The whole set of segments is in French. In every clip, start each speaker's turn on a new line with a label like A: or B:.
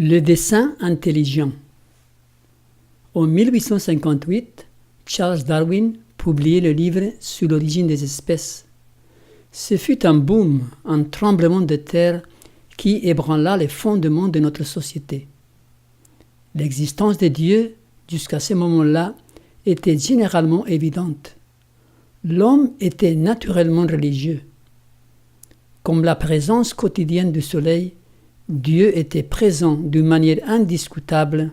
A: Le dessein intelligent. En 1858, Charles Darwin publiait le livre Sur l'origine des espèces. Ce fut un boom, un tremblement de terre qui ébranla les fondements de notre société. L'existence de Dieu, jusqu'à ce moment-là, était généralement évidente. L'homme était naturellement religieux. Comme la présence quotidienne du soleil, Dieu était présent d'une manière indiscutable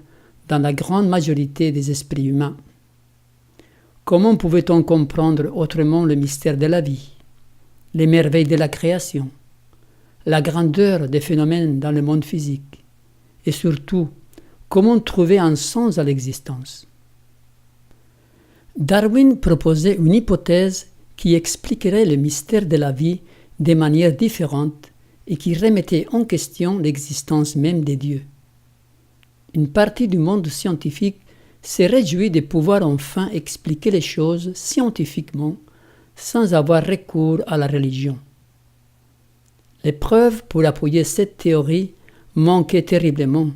A: dans la grande majorité des esprits humains. Comment pouvait-on comprendre autrement le mystère de la vie, les merveilles de la création, la grandeur des phénomènes dans le monde physique, et surtout, comment trouver un sens à l'existence? Darwin proposait une hypothèse qui expliquerait le mystère de la vie de manière différente et qui remettait en question l'existence même des dieux. Une partie du monde scientifique s'est réjouie de pouvoir enfin expliquer les choses scientifiquement sans avoir recours à la religion. Les preuves pour appuyer cette théorie manquaient terriblement,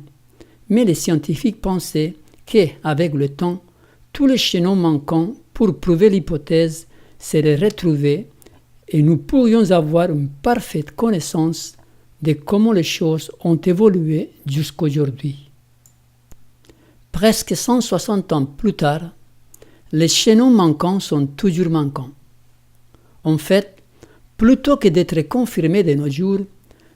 A: mais les scientifiques pensaient qu'avec le temps, tous les chaînons manquants pour prouver l'hypothèse seraient retrouvés et nous pourrions avoir une parfaite connaissance de comment les choses ont évolué jusqu'aujourd'hui. Presque 160 ans plus tard, les chaînons manquants sont toujours manquants. En fait, plutôt que d'être confirmée de nos jours,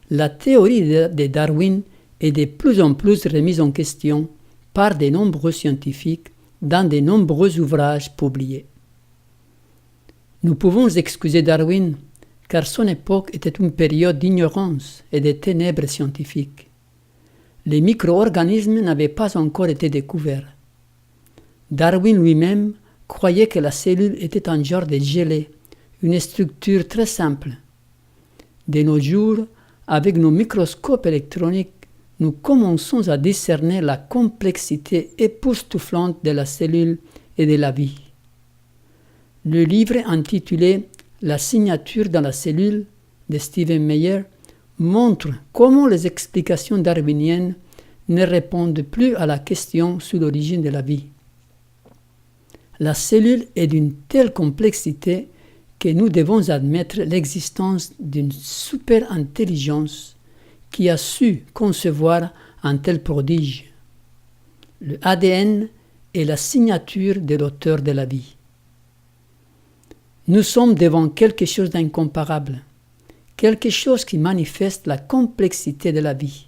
A: la théorie de Darwin est de plus en plus remise en question par de nombreux scientifiques dans de nombreux ouvrages publiés. Nous pouvons excuser Darwin car son époque était une période d'ignorance et de ténèbres scientifiques. Les micro-organismes n'avaient pas encore été découverts. Darwin lui-même croyait que la cellule était un genre de gelée, une structure très simple. De nos jours, avec nos microscopes électroniques, nous commençons à discerner la complexité époustouflante de la cellule et de la vie. Le livre intitulé « La signature dans la cellule » de Stephen Meyer montre comment les explications darwiniennes ne répondent plus à la question sur l'origine de la vie. La cellule est d'une telle complexité que nous devons admettre l'existence d'une super-intelligence qui a su concevoir un tel prodige. Le ADN est la signature de l'auteur de la vie. Nous sommes devant quelque chose d'incomparable, quelque chose qui manifeste la complexité de la vie.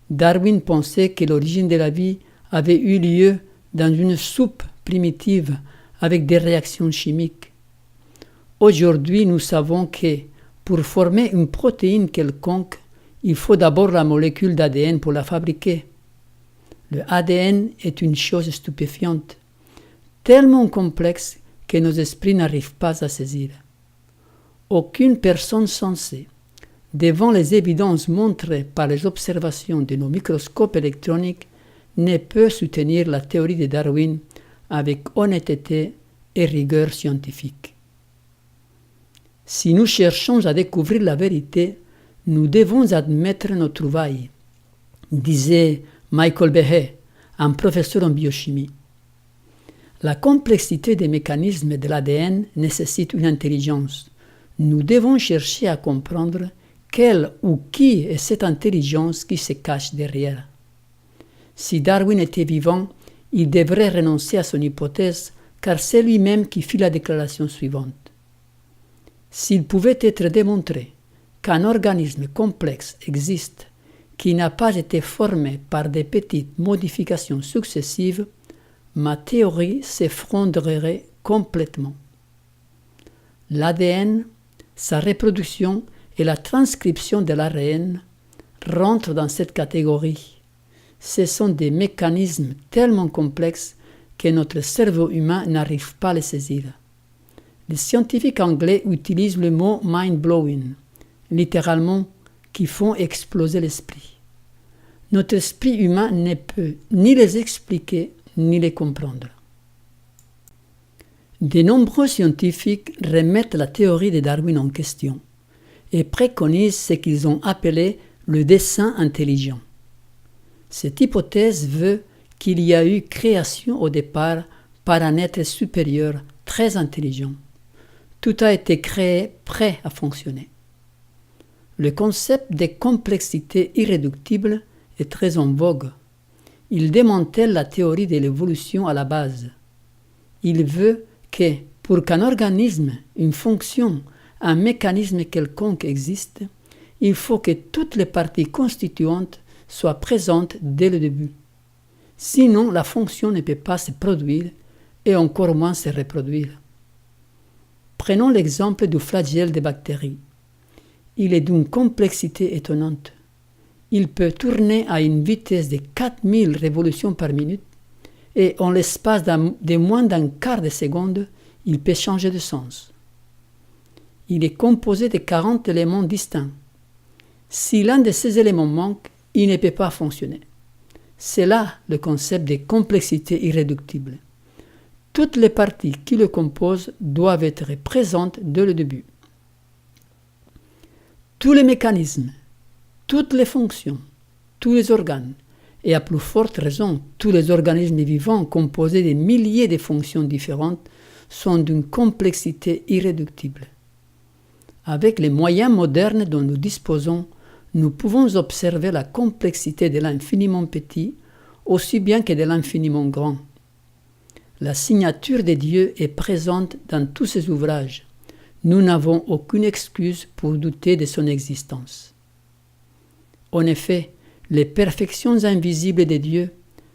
A: Darwin pensait que l'origine de la vie avait eu lieu dans une soupe primitive avec des réactions chimiques. Aujourd'hui, nous savons que pour former une protéine quelconque, il faut d'abord la molécule d'ADN pour la fabriquer. Le ADN est une chose stupéfiante, tellement complexe que nos esprits n'arrivent pas à saisir. Aucune personne sensée, devant les évidences montrées par les observations de nos microscopes électroniques, ne peut soutenir la théorie de Darwin avec honnêteté et rigueur scientifique. Si nous cherchons à découvrir la vérité, nous devons admettre nos trouvailles, disait Michael Behe, un professeur en biochimie. La complexité des mécanismes de l'ADN nécessite une intelligence. Nous devons chercher à comprendre quelle ou qui est cette intelligence qui se cache derrière. Si Darwin était vivant, il devrait renoncer à son hypothèse car c'est lui-même qui fit la déclaration suivante. S'il pouvait être démontré qu'un organisme complexe existe qui n'a pas été formé par des petites modifications successives, ma théorie s'effondrerait complètement. L'ADN, sa reproduction et la transcription de l'ARN rentrent dans cette catégorie. Ce sont des mécanismes tellement complexes que notre cerveau humain n'arrive pas à les saisir. Les scientifiques anglais utilisent le mot « mind-blowing », littéralement « qui font exploser l'esprit ». Notre esprit humain ne peut ni les expliquer ni les comprendre. De nombreux scientifiques remettent la théorie de Darwin en question et préconisent ce qu'ils ont appelé le dessein intelligent. Cette hypothèse veut qu'il y a eu création au départ par un être supérieur très intelligent. Tout a été créé prêt à fonctionner. Le concept de complexité irréductible est très en vogue. Il démantèle la théorie de l'évolution à la base. Il veut que, pour qu'un organisme, une fonction, un mécanisme quelconque existe, il faut que toutes les parties constituantes soient présentes dès le début. Sinon, la fonction ne peut pas se produire et encore moins se reproduire. Prenons l'exemple du flagelle des bactéries. Il est d'une complexité étonnante. Il peut tourner à une vitesse de 4000 révolutions par minute et en l'espace de moins d'un quart de seconde, il peut changer de sens. Il est composé de 40 éléments distincts. Si l'un de ces éléments manque, il ne peut pas fonctionner. C'est là le concept de complexité irréductible. Toutes les parties qui le composent doivent être présentes dès le début. Tous les mécanismes, toutes les fonctions, tous les organes, et à plus forte raison, tous les organismes vivants composés de milliers de fonctions différentes sont d'une complexité irréductible. Avec les moyens modernes dont nous disposons, nous pouvons observer la complexité de l'infiniment petit aussi bien que de l'infiniment grand. La signature de Dieu est présente dans tous ses ouvrages. Nous n'avons aucune excuse pour douter de son existence. En effet, les perfections invisibles de Dieu,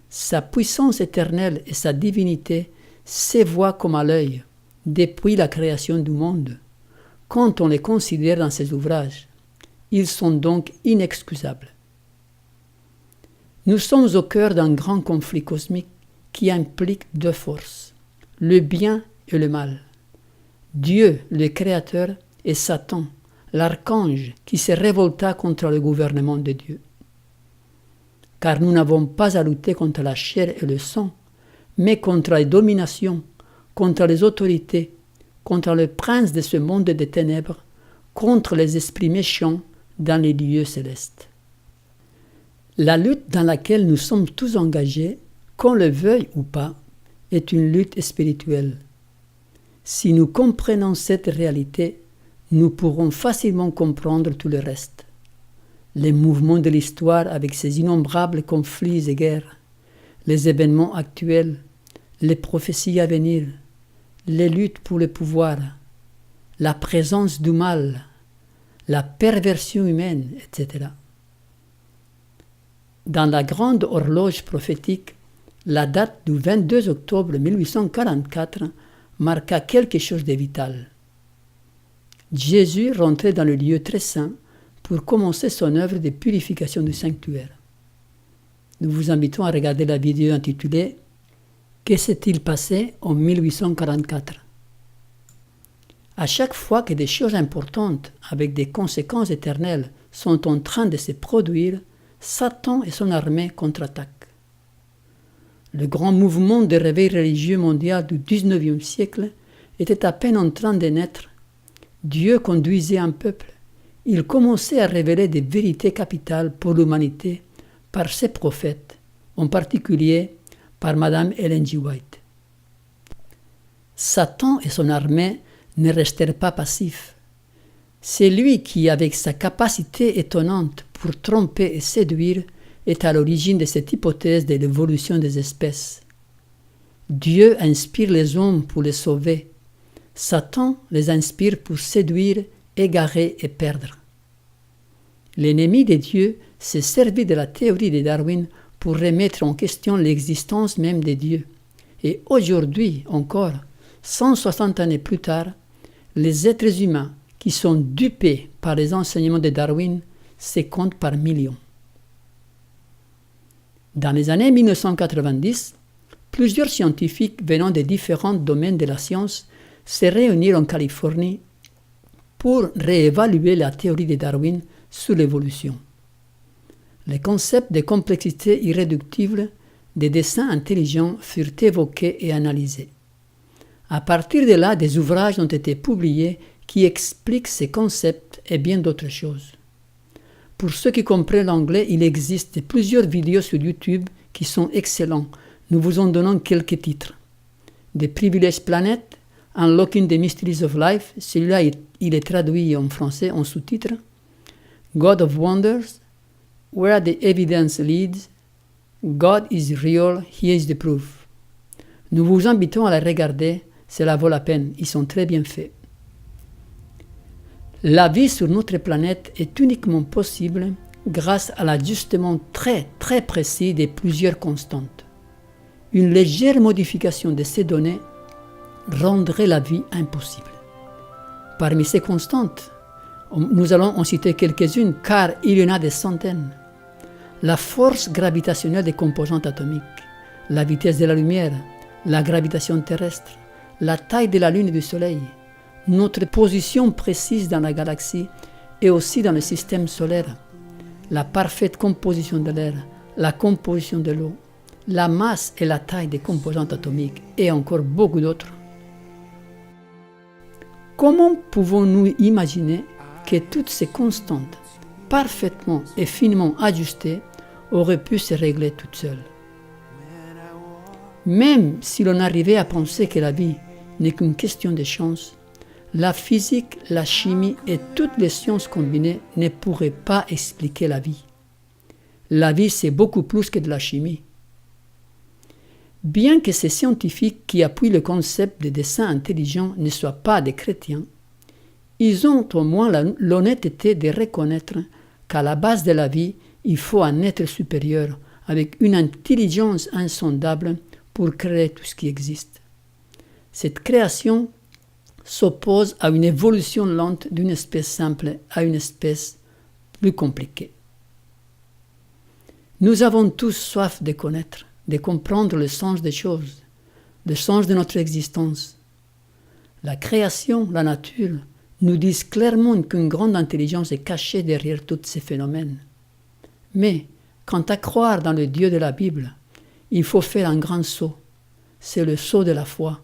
A: sa puissance éternelle et sa divinité se voient comme à l'œil depuis la création du monde, quand on les considère dans ses ouvrages. Ils sont donc inexcusables. Nous sommes au cœur d'un grand conflit cosmique qui implique deux forces, le bien et le mal. Dieu, le Créateur, et Satan, l'archange qui se révolta contre le gouvernement de Dieu. Car nous n'avons pas à lutter contre la chair et le sang, mais contre les dominations, contre les autorités, contre le prince de ce monde des ténèbres, contre les esprits méchants dans les lieux célestes. La lutte dans laquelle nous sommes tous engagés, qu'on le veuille ou pas, est une lutte spirituelle. Si nous comprenons cette réalité, nous pourrons facilement comprendre tout le reste. Les mouvements de l'histoire avec ses innombrables conflits et guerres, les événements actuels, les prophéties à venir, les luttes pour le pouvoir, la présence du mal, la perversion humaine, etc. Dans la grande horloge prophétique, la date du 22 octobre 1844 marqua quelque chose de vital. Jésus rentrait dans le lieu très saint pour commencer son œuvre de purification du sanctuaire. Nous vous invitons à regarder la vidéo intitulée « Que s'est-il passé en 1844 ?» À chaque fois que des choses importantes avec des conséquences éternelles sont en train de se produire, Satan et son armée contre-attaquent. Le grand mouvement de réveil religieux mondial du XIXe siècle était à peine en train de naître. Dieu conduisait un peuple. Il commençait à révéler des vérités capitales pour l'humanité par ses prophètes, en particulier par Madame Ellen G. White. Satan et son armée ne restèrent pas passifs. C'est lui qui, avec sa capacité étonnante pour tromper et séduire, est à l'origine de cette hypothèse de l'évolution des espèces. Dieu inspire les hommes pour les sauver. Satan les inspire pour séduire, égarer et perdre. L'ennemi de Dieu s'est servi de la théorie de Darwin pour remettre en question l'existence même de Dieu. Et aujourd'hui encore, 160 années plus tard, les êtres humains qui sont dupés par les enseignements de Darwin se comptent par millions. Dans les années 1990, plusieurs scientifiques venant de différents domaines de la science se réunirent en Californie pour réévaluer la théorie de Darwin sur l'évolution. Les concepts de complexité irréductible, des dessins intelligents furent évoqués et analysés. À partir de là, des ouvrages ont été publiés qui expliquent ces concepts et bien d'autres choses. Pour ceux qui comprennent l'anglais, il existe plusieurs vidéos sur YouTube qui sont excellents. Nous vous en donnons quelques titres. The Privileged Planet, Unlocking the Mysteries of Life, celui-là il est traduit en français en sous-titres. God of Wonders, Where the Evidence Leads, God is Real, He is the Proof. Nous vous invitons à les regarder, cela vaut la peine, ils sont très bien faits. La vie sur notre planète est uniquement possible grâce à l'ajustement très très précis de plusieurs constantes. Une légère modification de ces données rendrait la vie impossible. Parmi ces constantes, nous allons en citer quelques-unes car il y en a des centaines. La force gravitationnelle des composantes atomiques, la vitesse de la lumière, la gravitation terrestre, la taille de la Lune et du Soleil, notre position précise dans la galaxie et aussi dans le système solaire, la parfaite composition de l'air, la composition de l'eau, la masse et la taille des composantes atomiques et encore beaucoup d'autres. Comment pouvons-nous imaginer que toutes ces constantes, parfaitement et finement ajustées, auraient pu se régler toutes seules? Même si l'on arrivait à penser que la vie n'est qu'une question de chance, la physique, la chimie et toutes les sciences combinées ne pourraient pas expliquer la vie. La vie, c'est beaucoup plus que de la chimie. Bien que ces scientifiques qui appuient le concept de dessein intelligent ne soient pas des chrétiens, ils ont au moins l'honnêteté de reconnaître qu'à la base de la vie, il faut un être supérieur avec une intelligence insondable pour créer tout ce qui existe. Cette création s'oppose à une évolution lente d'une espèce simple à une espèce plus compliquée. Nous avons tous soif de connaître, de comprendre le sens des choses, le sens de notre existence. La création, la nature, nous disent clairement qu'une grande intelligence est cachée derrière tous ces phénomènes. Mais, quant à croire dans le Dieu de la Bible, il faut faire un grand saut. C'est le saut de la foi.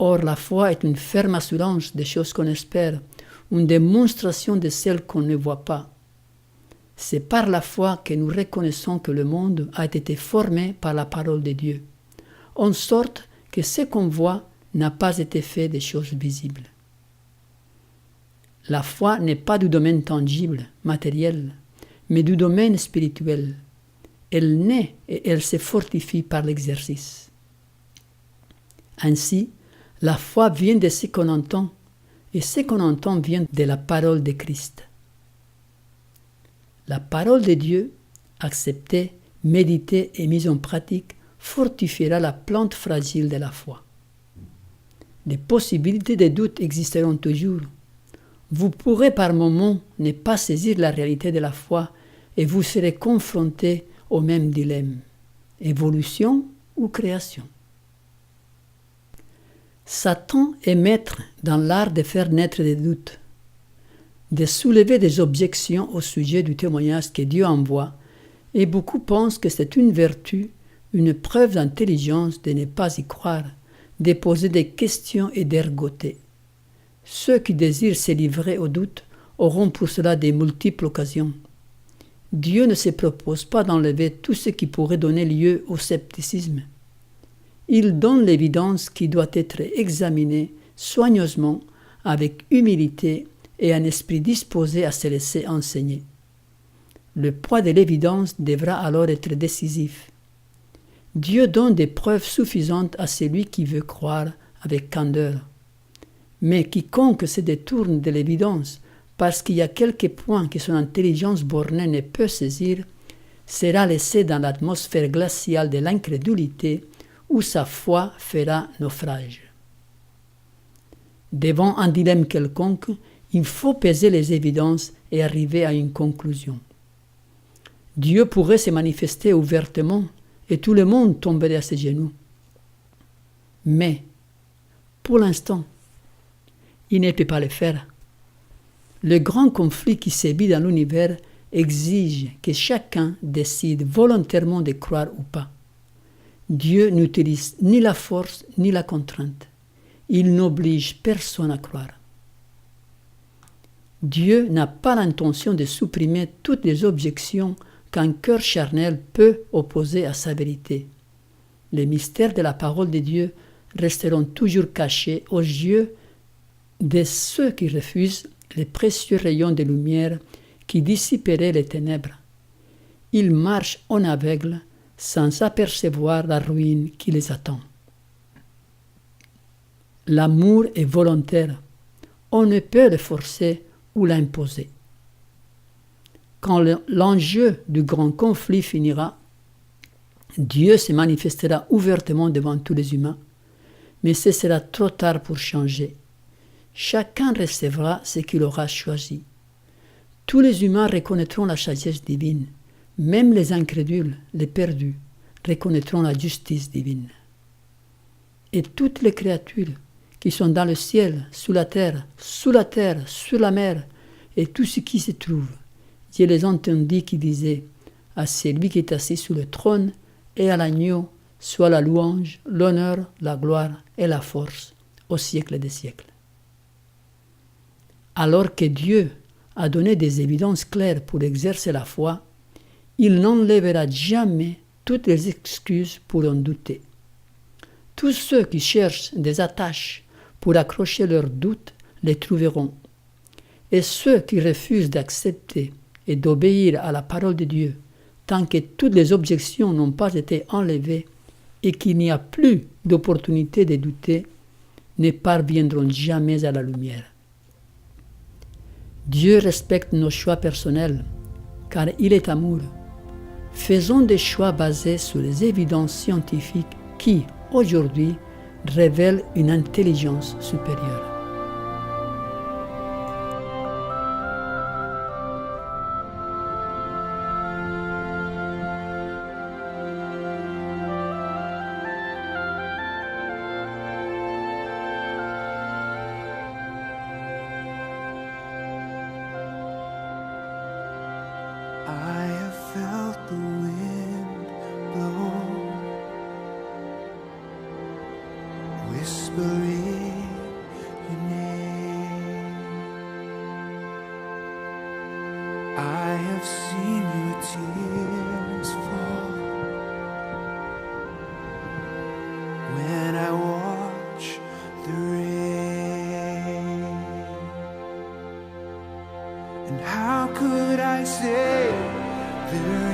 A: Or, la foi est une ferme assurance des choses qu'on espère, une démonstration de celles qu'on ne voit pas. C'est par la foi que nous reconnaissons que le monde a été formé par la parole de Dieu, en sorte que ce qu'on voit n'a pas été fait des choses visibles. La foi n'est pas du domaine tangible, matériel, mais du domaine spirituel. Elle naît et elle se fortifie par l'exercice. Ainsi, la foi vient de ce qu'on entend, et ce qu'on entend vient de la parole de Christ. La parole de Dieu, acceptée, méditée et mise en pratique, fortifiera la plante fragile de la foi. Des possibilités de doute existeront toujours. Vous pourrez par moments ne pas saisir la réalité de la foi et vous serez confronté au même dilemme, évolution ou création. Satan est maître dans l'art de faire naître des doutes, de soulever des objections au sujet du témoignage que Dieu envoie, et beaucoup pensent que c'est une vertu, une preuve d'intelligence de ne pas y croire, de poser des questions et d'ergoter. Ceux qui désirent se livrer au doute auront pour cela de multiples occasions. Dieu ne se propose pas d'enlever tout ce qui pourrait donner lieu au scepticisme. Il donne l'évidence qui doit être examinée soigneusement, avec humilité et un esprit disposé à se laisser enseigner. Le poids de l'évidence devra alors être décisif. Dieu donne des preuves suffisantes à celui qui veut croire avec candeur. Mais quiconque se détourne de l'évidence parce qu'il y a quelques points que son intelligence bornée ne peut saisir, sera laissé dans l'atmosphère glaciale de l'incrédulité où sa foi fera naufrage. Devant un dilemme quelconque, il faut peser les évidences et arriver à une conclusion. Dieu pourrait se manifester ouvertement et tout le monde tomberait à ses genoux. Mais, pour l'instant, il ne peut pas le faire. Le grand conflit qui sévit dans l'univers exige que chacun décide volontairement de croire ou pas. Dieu n'utilise ni la force ni la contrainte. Il n'oblige personne à croire. Dieu n'a pas l'intention de supprimer toutes les objections qu'un cœur charnel peut opposer à sa vérité. Les mystères de la parole de Dieu resteront toujours cachés aux yeux de ceux qui refusent les précieux rayons de lumière qui dissiperaient les ténèbres. Ils marchent en aveugle sans apercevoir la ruine qui les attend. L'amour est volontaire. On ne peut le forcer ou l'imposer. Quand l'enjeu du grand conflit finira, Dieu se manifestera ouvertement devant tous les humains, mais ce sera trop tard pour changer. Chacun recevra ce qu'il aura choisi. Tous les humains reconnaîtront la sagesse divine, même les incrédules, les perdus, reconnaîtront la justice divine. Et toutes les créatures qui sont dans le ciel, sous la terre, sur la mer, et tout ce qui se trouve, je les entendis qui disaient à celui qui est assis sur le trône et à l'agneau soit la louange, l'honneur, la gloire et la force au siècle des siècles. Alors que Dieu a donné des évidences claires pour exercer la foi, il n'enlèvera jamais toutes les excuses pour en douter. Tous ceux qui cherchent des attaches pour accrocher leurs doutes les trouveront. Et ceux qui refusent d'accepter et d'obéir à la parole de Dieu, tant que toutes les objections n'ont pas été enlevées et qu'il n'y a plus d'opportunité de douter, ne parviendront jamais à la lumière. Dieu respecte nos choix personnels, car il est amour. Faisons des choix basés sur les évidences scientifiques qui, aujourd'hui, révèlent une intelligence supérieure.
B: I have felt the wind blow, whispering your name. I have seen your tears fall when I watch the rain. And how could I say there